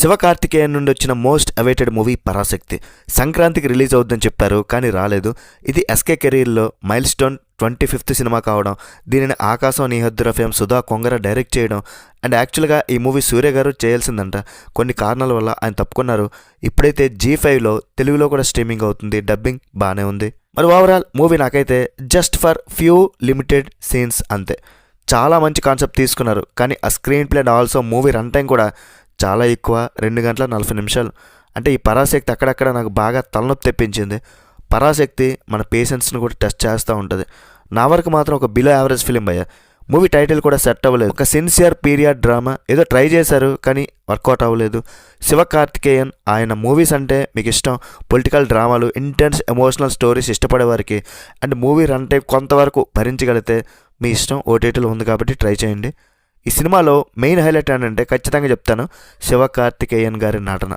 శివకార్తికేయన్ నుండి వచ్చిన most awaited movie Parashakti సంక్రాంతికి రిలీజ్ అవుద్దని చెప్పారు, కానీ రాలేదు. ఇది ఎస్కే కెరీర్లో మైల్ స్టోన్ 25th సినిమా కావడం, దీనిని ఆకాశం నీహద్దుర ఫేమ్ సుధా కొంగర డైరెక్ట్ చేయడం. అండ్ యాక్చువల్గా ఈ మూవీ సూర్య గారు చేయాల్సిందంట, కొన్ని కారణాల వల్ల ఆయన తప్పుకున్నారు. ఇప్పుడైతే G5లో తెలుగులో కూడా స్ట్రీమింగ్ అవుతుంది, డబ్బింగ్ బాగానే ఉంది. మరి ఓవరాల్ మూవీ నాకైతే just for few limited scenes అంతే. చాలా మంచి కాన్సెప్ట్ తీసుకున్నారు, కానీ ఆ screen play and also movie run time కూడా చాలా ఎక్కువ, 2 గంటల 40 నిమిషాలు. అంటే ఈ పరాశక్తి అక్కడక్కడ నాకు బాగా తలనొప్పి తెప్పించింది. పరాశక్తి మన పేషెన్స్ని కూడా టెస్ట్ చేస్తూ ఉంటుంది. నా వరకు మాత్రం ఒక బిలో యావరేజ్ ఫిలిం అయ్యా. మూవీ టైటిల్ కూడా సెట్ అవ్వలేదు. ఒక సిన్సియర్ పీరియడ్ డ్రామా ఏదో ట్రై చేశారు, కానీ వర్కౌట్ అవ్వలేదు. శివకార్తికేయన్ ఆయన మూవీస్ అంటే మీకు ఇష్టం, పొలిటికల్ డ్రామాలు, ఇంటెన్స్ ఎమోషనల్ స్టోరీస్ ఇష్టపడే వారికి అండ్ మూవీ రన్ టైం కొంతవరకు భరించగలిగితే మీ ఇష్టం. ఓటీటీలో ఉంది కాబట్టి ట్రై చేయండి. ఈ సినిమాలో మెయిన్ హైలైట్ ఏంటంటే ఖచ్చితంగా చెప్తాను, శివకార్తికేయన్ గారి నటన.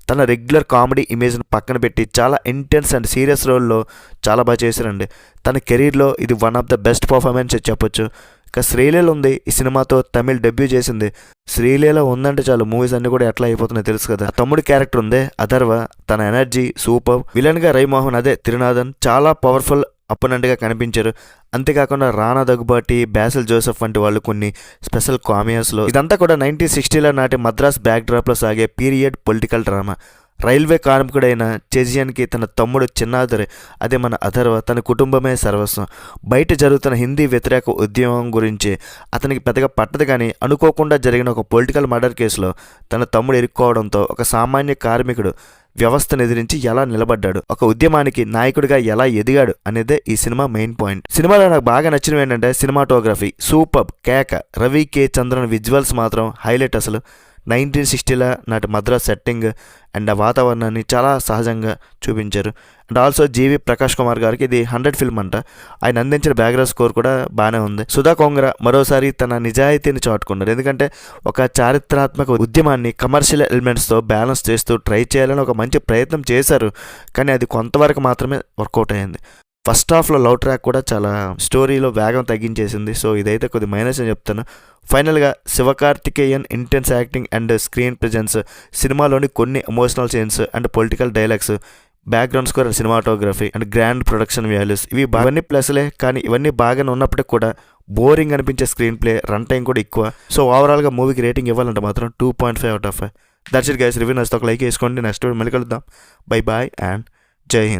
తన రెగ్యులర్ కామెడీ ఇమేజ్ని పక్కన పెట్టి చాలా ఇంటెన్స్ అండ్ సీరియస్ రోల్లో చాలా బాగా చేశారండి. తన కెరీర్లో ఇది one of the best performance చెప్పొచ్చు. ఇక శ్రీలీల ఉంది, ఈ సినిమాతో తమిళ్ డెబ్యూ చేసింది. శ్రీలీల ఉందంటే చాలు మూవీస్ అన్నీ కూడా ఎట్లా అయిపోతున్నాయి తెలుసు కదా. తమ్ముడి క్యారెక్టర్ ఉంది అథర్వ, తన ఎనర్జీ సూపర్. విలన్గా రైమోహన్ అదే తిరునాథన్ చాలా పవర్ఫుల్ అపోనెంట్గా కనిపించారు. అంతేకాకుండా రానా దగ్గుబాటి, బ్యాసిల్ జోసెఫ్ వంటి వాళ్ళు కొన్ని స్పెషల్ కామియోస్లో. ఇదంతా కూడా 1960ల నాటి మద్రాస్ బ్యాక్ డ్రాప్లో సాగే పీరియడ్ పొలిటికల్ డ్రామా. రైల్వే కార్మికుడైన చెజియన్కి తన తమ్ముడు చిన్నాదరే, అదే మన అథర్వ, తన కుటుంబమే సర్వస్వం. బయట జరుగుతున్న హిందీ వ్యతిరేక ఉద్యమం గురించి అతనికి పెద్దగా పట్టదు, కానీ అనుకోకుండా జరిగిన ఒక పొలిటికల్ మర్డర్ కేసులో తన తమ్ముడు ఇరుక్కోవడంతో ఒక సామాన్య కార్మికుడు వ్యవస్థను ఎదిరించి ఎలా నిలబడ్డాడు, ఒక ఉద్యమానికి నాయకుడిగా ఎలా ఎదిగాడు అనేదే ఈ సినిమా మెయిన్ పాయింట్. సినిమాలో నాకు బాగా నచ్చినవి ఏంటంటే సినిమాటోగ్రఫీ సూపర్ కేక, రవి కే చంద్రన్ విజువల్స్ మాత్రం హైలైట్. అసలు 1960ల నాటి మద్రాస్ సెట్టింగ్ అండ్ ఆ వాతావరణాన్ని చాలా సహజంగా చూపించారు. అండ్ ఆల్సో జీవి ప్రకాష్ కుమార్ గారికి ఇది 100 ఫిల్మ్ అంట. ఆయన అందించిన బ్యాక్గ్రౌండ్ స్కోర్ కూడా బాగానే ఉంది. సుధా కొంగర మరోసారి తన నిజాయితీని చాటుకున్నారు, ఎందుకంటే ఒక చారిత్రాత్మక ఉద్యమాన్ని కమర్షియల్ ఎలిమెంట్స్తో బ్యాలెన్స్ చేస్తూ ట్రై చేయాలని ఒక మంచి ప్రయత్నం చేశారు, కానీ అది కొంతవరకు మాత్రమే వర్కౌట్ అయ్యింది. ఫస్ట్ హాఫ్లో లవ్ ట్రాక్ కూడా చాలా స్టోరీలో వేగం తగ్గించేసింది. సో ఇదైతే కొద్ది మైనస్ అని చెప్తాను. ఫైనల్గా Sivakarthikeyan intense acting and screen presence, సినిమాలోని కొన్ని emotional scenes and political dialogues, background score, cinematography and grand production values, ఇవన్నీ ప్లస్లే. కానీ ఇవన్నీ బాగానే ఉన్నప్పటికీ కూడా బోరింగ్ అనిపించే స్క్రీన్ ప్లే, రన్ టైం కూడా ఎక్కువ. సో ఓవరాల్గా మూవీకి రేటింగ్ ఇవ్వాలంటే మాత్రం 2.5 out of 5. That's it guys. Review నచ్చితే ఒక లైక్ వేసుకోండి. నెక్స్ట్ వీడియో మళ్ళీ కలుద్దాం. బై బాయ్ అండ్ జై హింద్.